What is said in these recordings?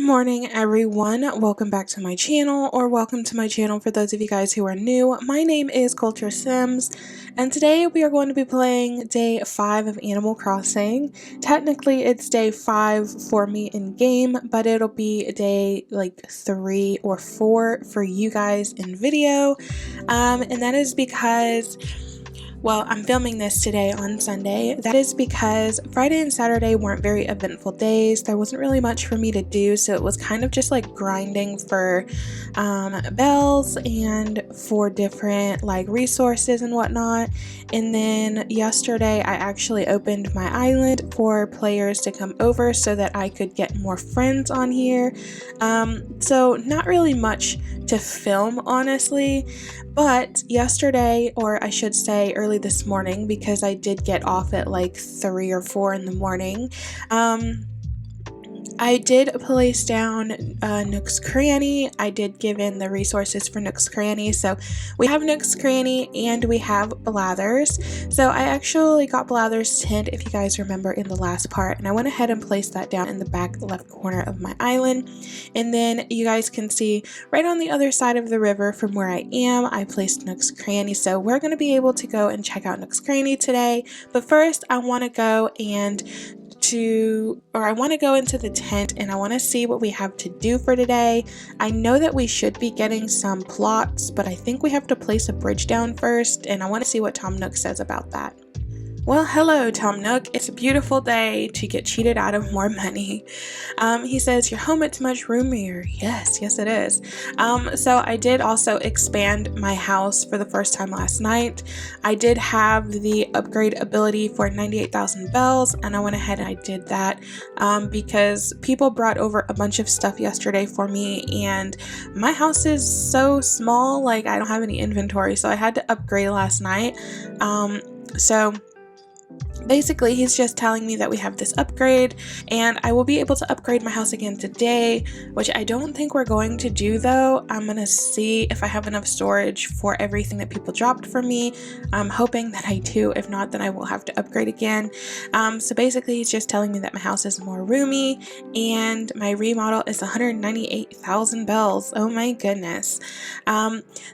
morning everyone, welcome back to my channel, or welcome to my channel for those of you guys who are new. My name is CultureSims and today we are going to be playing day 5 of Animal Crossing. Technically it's day 5 for me in game, but it'll be day like 3 or 4 for you guys in video, and that is because, well, I'm filming this today on Sunday. That is because Friday and Saturday weren't very eventful days. There wasn't really much for me to do, so it was kind of just like grinding for bells and for different like resources and whatnot. And then yesterday I actually opened my island for players to come over so that I could get more friends on here. So not really much to film, honestly. But yesterday, or I should say early this morning, because I did get off at like 3 or 4 in the morning, I did place down Nooks Cranny. I did give in the resources for Nooks Cranny. So we have Nooks Cranny and we have Blathers. So I actually got Blathers' tent, if you guys remember, in the last part. And I went ahead and placed that down in the back left corner of my island. And then you guys can see right on the other side of the river from where I am, I placed Nooks Cranny. So we're going to be able to go and check out Nooks Cranny today. But first I want to go into the tent and I want to see what we have to do for today. I know that we should be getting some plots, but I think we have to place a bridge down first, and I want to see what Tom Nook says about that. Well, hello, Tom Nook. It's a beautiful day to get cheated out of more money. He says, your home, it's much roomier. Yes, it is. So I did also expand my house for the first time last night. I did have the upgrade ability for 98,000 bells, and I went ahead and I did that because people brought over a bunch of stuff yesterday for me, and my house is so small, like I don't have any inventory, so I had to upgrade last night. So basically, he's just telling me that we have this upgrade, and I will be able to upgrade my house again today, which I don't think we're going to do though. I'm gonna see if I have enough storage for everything that people dropped for me. I'm hoping that I do. If not, then I will have to upgrade again. So basically, he's just telling me that my house is more roomy, and my remodel is 198,000 bells. Oh my goodness.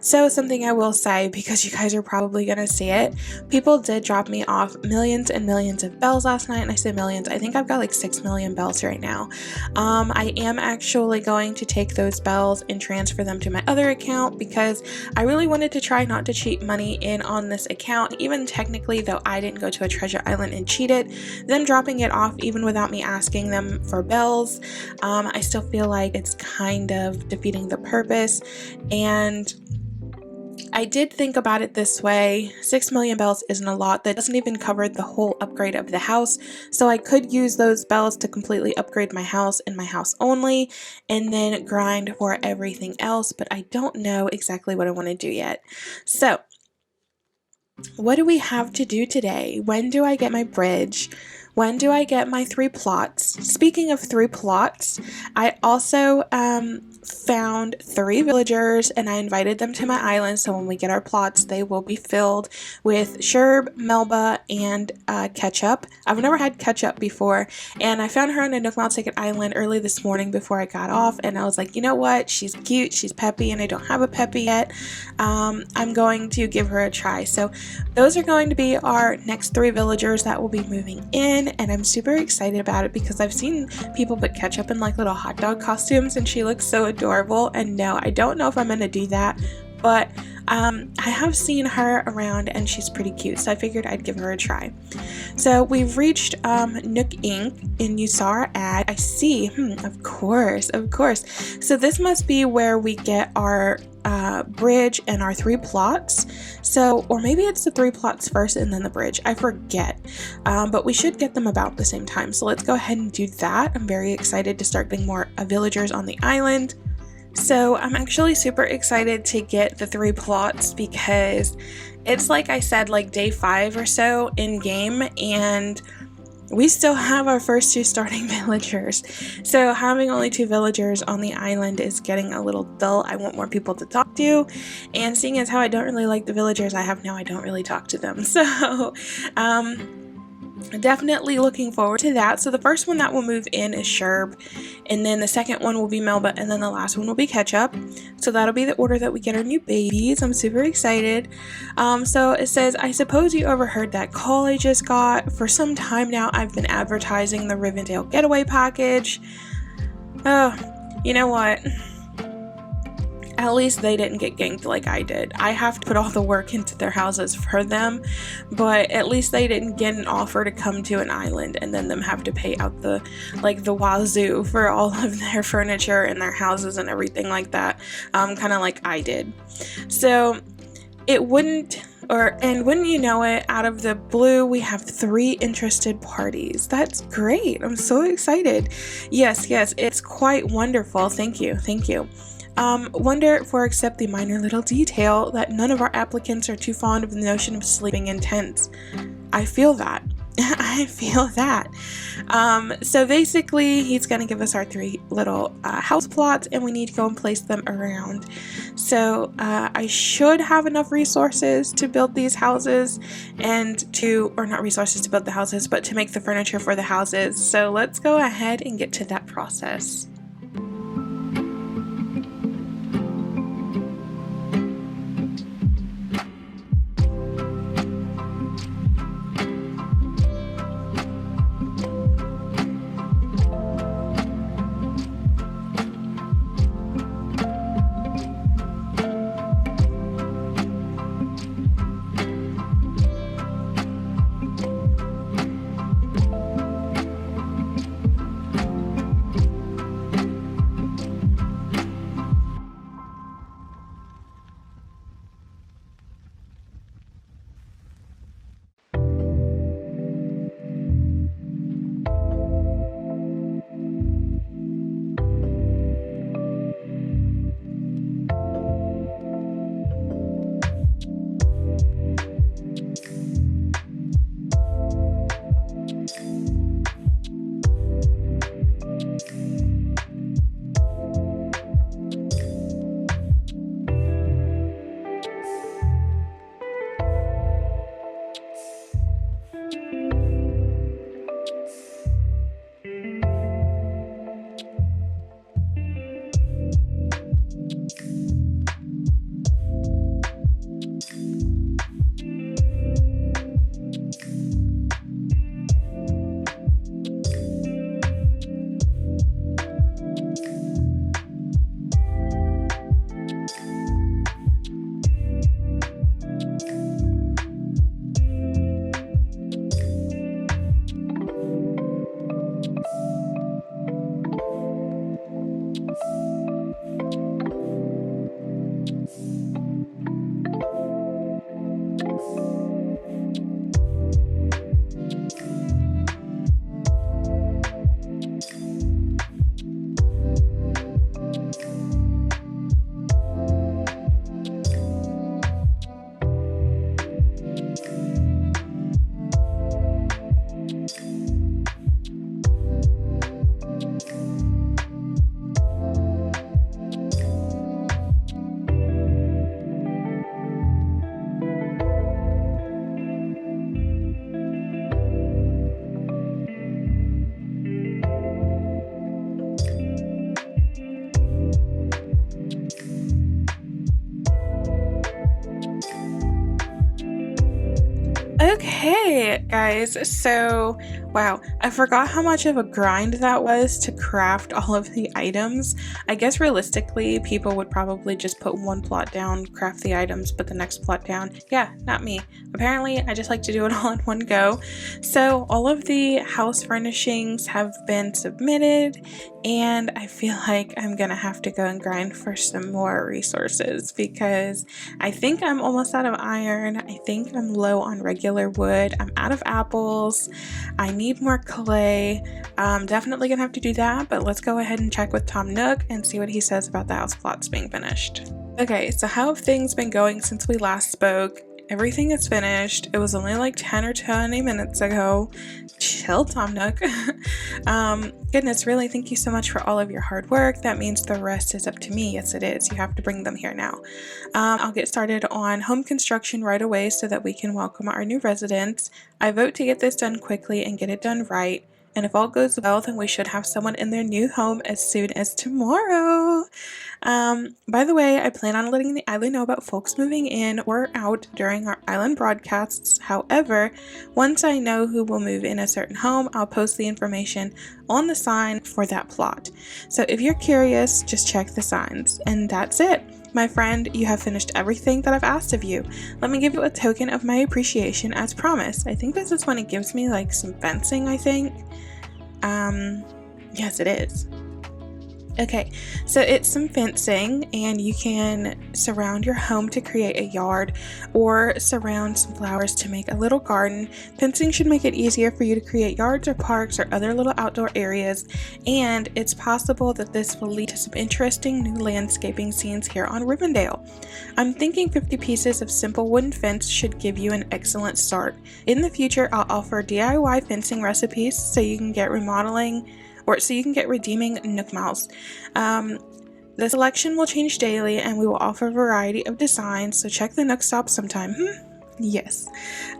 So something I will say, because you guys are probably gonna see it, people did drop me off millions and millions of bells last night, and I say millions, I think I've got like 6 million bells right now. I am actually going to take those bells and transfer them to my other account because I really wanted to try not to cheat money in on this account. Even technically, though I didn't go to a treasure island and cheat it, them dropping it off even without me asking them for bells, I still feel like it's kind of defeating the purpose. And I did think about it this way: 6 million bells isn't a lot. That doesn't even cover the whole upgrade of the house. So I could use those bells to completely upgrade my house and my house only, and then grind for everything else. But I don't know exactly what I want to do yet. So what do we have to do today? When do I get my bridge? When do I get my 3 plots? Speaking of 3 plots, I also found 3 villagers and I invited them to my island, so when we get our plots they will be filled with Sherb, Melba, and Ketchup. I've never had Ketchup before, and I found her on a Nook Ticket Island early this morning before I got off, and I was like, you know what, she's cute, she's peppy, and I don't have a peppy yet. I'm going to give her a try. So those are going to be our next 3 villagers that will be moving in, and I'm super excited about it because I've seen people put Ketchup in like little hot dog costumes and she looks so adorable. And no, I don't know if I'm gonna do that, but I have seen her around and she's pretty cute, so I figured I'd give her a try. So we've reached Nook Inc. and you saw our ad. I see, of course. So this must be where we get our bridge and our 3 plots. So, or maybe it's the 3 plots first and then the bridge, I forget, but we should get them about the same time. So let's go ahead and do that. I'm very excited to start getting more villagers on the island. So I'm actually super excited to get the 3 plots because it's, like I said, like day 5 or so in game, and we still have our first 2 starting villagers. So having only 2 villagers on the island is getting a little dull. I want more people to talk to, and seeing as how I don't really like the villagers I have now, I don't really talk to them. So Definitely looking forward to that. So the first one that will move in is Sherb, and then the second one will be Melba, and then the last one will be Ketchup. So that'll be the order that we get our new babies. I'm super excited. So it says, I suppose you overheard that call I just got. For some time now, I've been advertising the Rivendell getaway package. Oh, you know what? At least they didn't get ganked like I did. I have to put all the work into their houses for them, but at least they didn't get an offer to come to an island and then them have to pay out the wazoo for all of their furniture and their houses and everything like that, kind of like I did. So it wouldn't, and wouldn't you know it, out of the blue, we have 3 interested parties. That's great. I'm so excited. Yes, it's quite wonderful. Thank you. Wonder for except the minor little detail that none of our applicants are too fond of the notion of sleeping in tents. I feel that. So basically, he's going to give us our 3 little house plots, and we need to go and place them around. So I should have enough resources to build these houses or not resources to build the houses, but to make the furniture for the houses. So let's go ahead and get to that process. Okay, guys, so wow, I forgot how much of a grind that was to craft all of the items. I guess realistically, people would probably just put one plot down, craft the items, put the next plot down. Yeah, not me. Apparently, I just like to do it all in one go. So all of the house furnishings have been submitted, and I feel like I'm gonna have to go and grind for some more resources because I think I'm almost out of iron. I think I'm low on regular wood. I'm out of apples. I need more clay. I'm definitely gonna have to do that, but let's go ahead and check with Tom Nook and see what he says about the house plots being finished. Okay, so how have things been going since we last spoke? everything is finished. It was only like 10 or 20 minutes ago. Chill, Tom Nook. Goodness, really, thank you so much for all of your hard work. That means the rest is up to me. Yes, it is. You have to bring them here now. I'll get started on home construction right away so that we can welcome our new residents. I vote to get this done quickly and get it done right. And if all goes well, then we should have someone in their new home as soon as tomorrow. By the way, I plan on letting the island know about folks moving in or out during our island broadcasts. However, once I know who will move in a certain home, I'll post the information on the sign for that plot. So if you're curious, just check the signs. And that's it. My friend, you have finished everything that I've asked of you. Let me give you a token of my appreciation as promised. I think this is when it gives me like some fencing, I think. Yes, it is. Okay, so it's some fencing, and you can surround your home to create a yard or surround some flowers to make a little garden. Fencing should make it easier for you to create yards or parks or other little outdoor areas, and it's possible that this will lead to some interesting new landscaping scenes here on Rivendell. I'm thinking 50 pieces of simple wooden fence should give you an excellent start. In the future, I'll offer DIY fencing recipes so you can get redeeming Nook miles. The selection will change daily, and we will offer a variety of designs, so check the Nook shop sometime. Yes.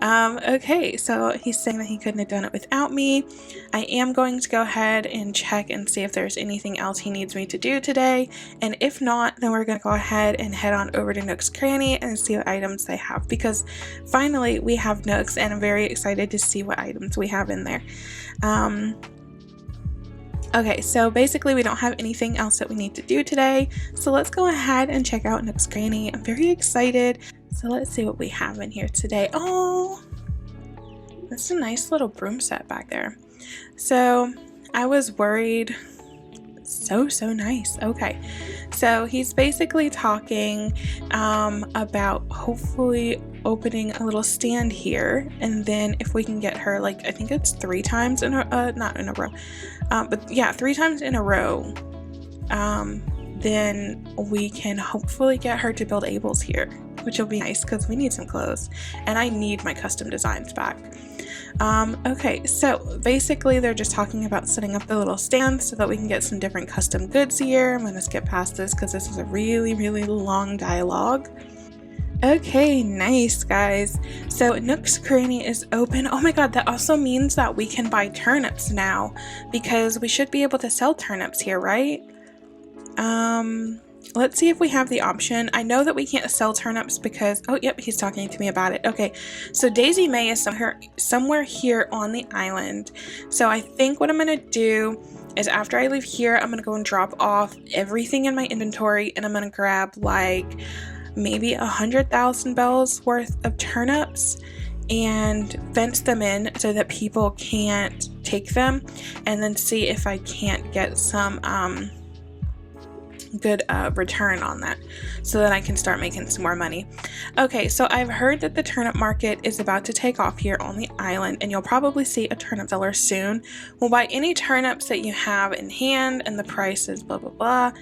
Okay, so he's saying that he couldn't have done it without me. I am going to go ahead and check and see if there's anything else he needs me to do today, and if not, then we're going to go ahead and head on over to Nooks Cranny and see what items they have, because finally we have Nooks, and I'm very excited to see what items we have in there. Okay, so basically we don't have anything else that we need to do today, so let's go ahead and check out Nooks Cranny. I'm very excited, so let's see what we have in here today. Oh, that's a nice little broom set back there. So I was worried. So nice. Okay, so he's basically talking about hopefully opening a little stand here, and then if we can get her, like, I think it's 3 times in a not in a row, but yeah, 3 times in a row, then we can hopefully get her to build Abel's here, which will be nice because we need some clothes and I need my custom designs back. Okay, so basically they're just talking about setting up the little stand so that we can get some different custom goods here. I'm gonna skip past this because this is a really long dialogue. Okay, nice guys. So Nooks Cranny is open. Oh my god, that also means that we can buy turnips now, because we should be able to sell turnips here, right? Let's see if we have the option. I know that we can't sell turnips because, oh yep, he's talking to me about it. Okay, so Daisy May is somewhere here on the island. So I think what I'm gonna do is after I leave here, I'm gonna go and drop off everything in my inventory, and I'm gonna grab like maybe 100,000 bells worth of turnips and fence them in so that people can't take them, and then see if I can't get some good return on that so that I can start making some more money. Okay, so I've heard that the turnip market is about to take off here on the island, and you'll probably see a turnip seller soon. We'll buy any turnips that you have in hand, and the price is blah blah blah.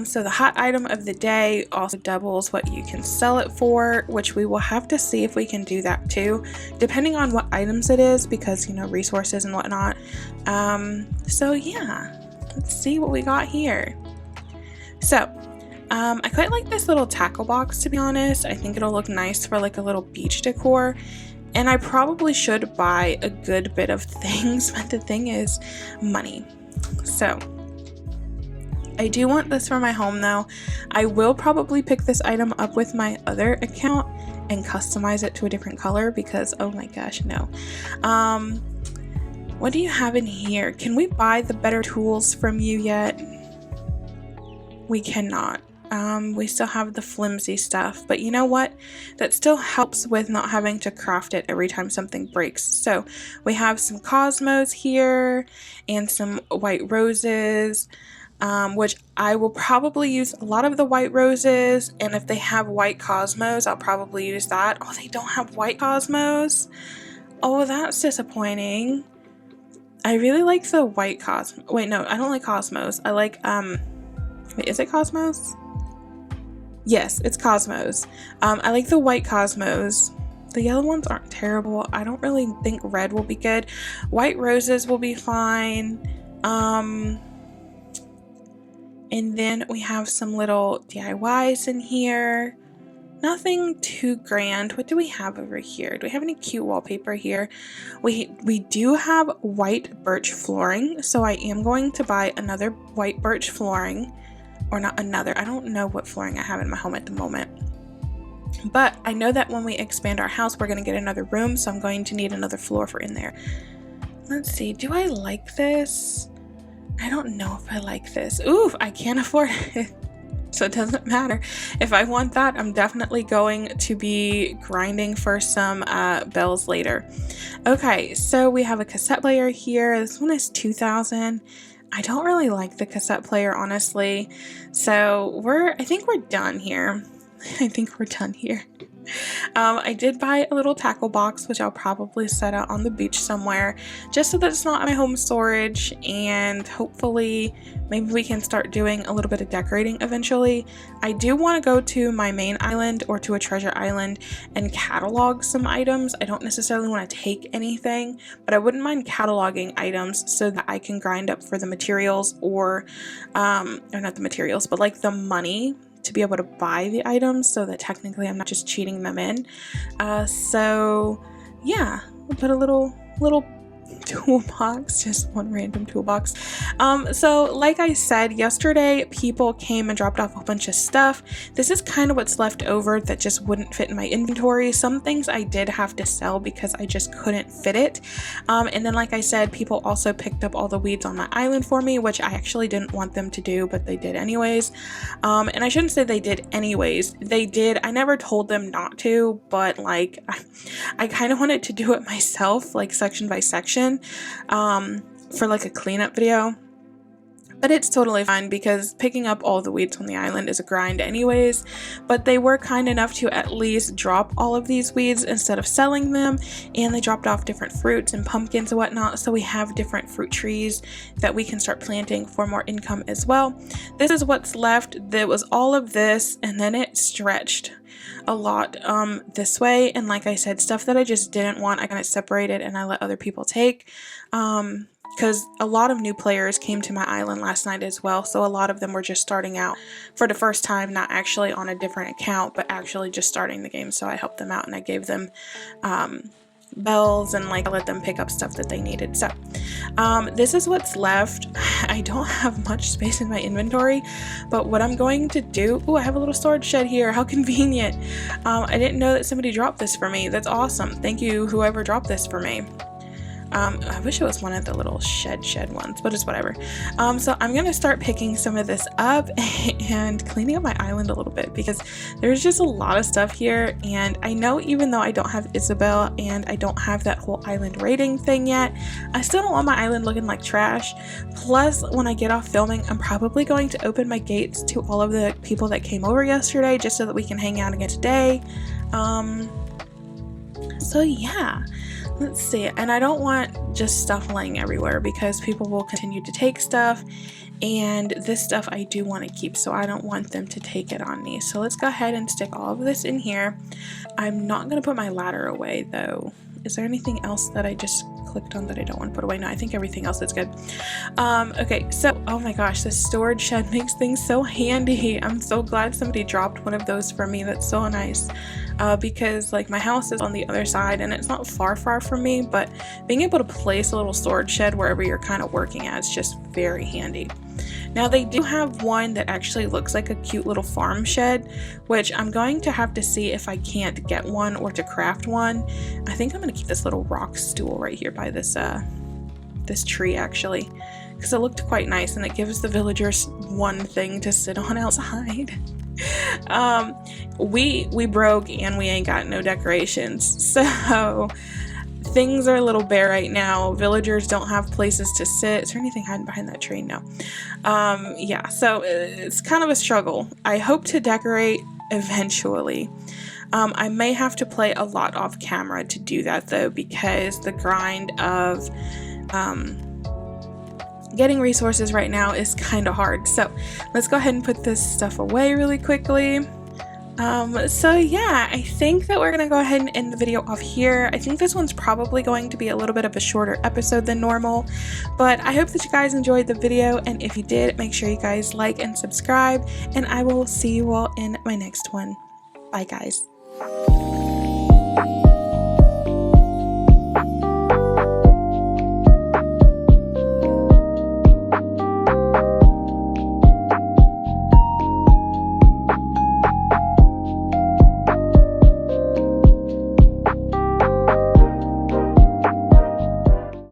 So the hot item of the day also doubles what you can sell it for, which we will have to see if we can do that too, depending on what items it is, because, you know, resources and whatnot. So yeah, let's see what we got here. So I quite like this little tackle box, to be honest. I think it'll look nice for like a little beach decor, and I probably should buy a good bit of things, but the thing is money. So I do want this for my home though. I will probably pick this item up with my other account and customize it to a different color, because oh my gosh, no. What do you have in here? Can we buy the better tools from you yet? We cannot. We still have the flimsy stuff, but you know what? That still helps with not having to craft it every time something breaks. So we have some cosmos here and some white roses, which I will probably use a lot of the white roses, and if they have white cosmos, I'll probably use that. Oh, they don't have white cosmos? Oh, that's disappointing. I really like the white wait, no, I don't like cosmos. I like, wait, is it cosmos? Yes, it's Cosmos. I like the white Cosmos. The yellow ones aren't terrible. I don't really think red will be good. White roses will be fine. And then we have some little DIYs in here. Nothing too grand. What do we have over here? Do we have any cute wallpaper here? We do have white birch flooring, so I am going to buy another white birch flooring. Or not another. I don't know what flooring I have in my home at the moment. But I know that when we expand our house, we're going to get another room, so I'm going to need another floor for in there. Let's see. Do I like this? I don't know if I like this. Ooh, I can't afford it. So it doesn't matter. If I want that, I'm definitely going to be grinding for some bells later. Okay, so we have a cassette player here. This one is 2,000. I don't really like the cassette player, honestly. So I think we're done here. I did buy a little tackle box, which I'll probably set out on the beach somewhere, just so that it's not my home storage, and hopefully maybe we can start doing a little bit of decorating eventually. I do want to go to my main island or to a treasure island and catalog some items. I don't necessarily want to take anything, but I wouldn't mind cataloging items so that I can grind up for the materials or not the materials, but like the money to be able to buy the items, so that technically I'm not just cheating them in. So yeah, we'll put a little toolbox, just one random toolbox. So like I said, yesterday people came and dropped off a bunch of stuff. This is kind of what's left over that just wouldn't fit in my inventory. Some things I did have to sell because I just couldn't fit it. And then like I said, people also picked up all the weeds on my island for me, which I actually didn't want them to do, but they did anyways. And I shouldn't say they did anyways. They did. I never told them not to, but like I kind of wanted to do it myself, like section by section, for like a cleanup video. But it's totally fine because picking up all the weeds on the island is a grind anyways. But they were kind enough to at least drop all of these weeds instead of selling them, and they dropped off different fruits and pumpkins and whatnot, so we have different fruit trees that we can start planting for more income as well. This is what's left. There was all of this, and then it stretched a lot this way, and like I said, stuff that I just didn't want, I kind of separated and I let other people take, because a lot of new players came to my island last night as well, so a lot of them were just starting out for the first time, not actually on a different account, but actually just starting the game. So I helped them out and I gave them bells, and like I let them pick up stuff that they needed. So this is what's left. I don't have much space in my inventory, but what I'm going to do, I have a little storage shed here, how convenient. I didn't know that somebody dropped this for me. That's awesome. Thank you, whoever dropped this for me. I wish it was one of the little shed ones, but it's whatever. So I'm gonna start picking some of this up and cleaning up my island a little bit, because there's just a lot of stuff here, and I know even though I don't have Isabel and I don't have that whole island rating thing yet, I still don't want my island looking like trash. Plus, when I get off filming, I'm probably going to open my gates to all of the people that came over yesterday, just so that we can hang out again today. So yeah. Let's see, and I don't want just stuff laying everywhere, because people will continue to take stuff, and this stuff I do want to keep, so I don't want them to take it on me. So let's go ahead and stick all of this in here. I'm not going to put my ladder away though. Is there anything else that I just clicked on that I don't want to put away? No, I think everything else is good. Okay, so, oh my gosh, this storage shed makes things so handy. I'm so glad somebody dropped one of those for me. That's so nice. Because like my house is on the other side and it's not far from me, but being able to place a little storage shed wherever you're kind of working at is just very handy. Now they do have one that actually looks like a cute little farm shed, which I'm going to have to see if I can't get one or to craft one. I think I'm going to keep this little rock stool right here by this this tree actually, because it looked quite nice and it gives the villagers one thing to sit on outside. We broke and we ain't got no decorations, so things are a little bare right now. Villagers don't have places to sit. Is there anything hiding behind that tree? No. Yeah, so it's kind of a struggle. I hope to decorate eventually. I may have to play a lot off camera to do that though, because the grind of getting resources right now is kind of hard. So let's go ahead and put this stuff away really quickly. So yeah, I think that we're gonna go ahead and end the video off here. I think this one's probably going to be a little bit of a shorter episode than normal, but I hope that you guys enjoyed the video, and if you did, make sure you guys like and subscribe, and I will see you all in my next one. Bye guys.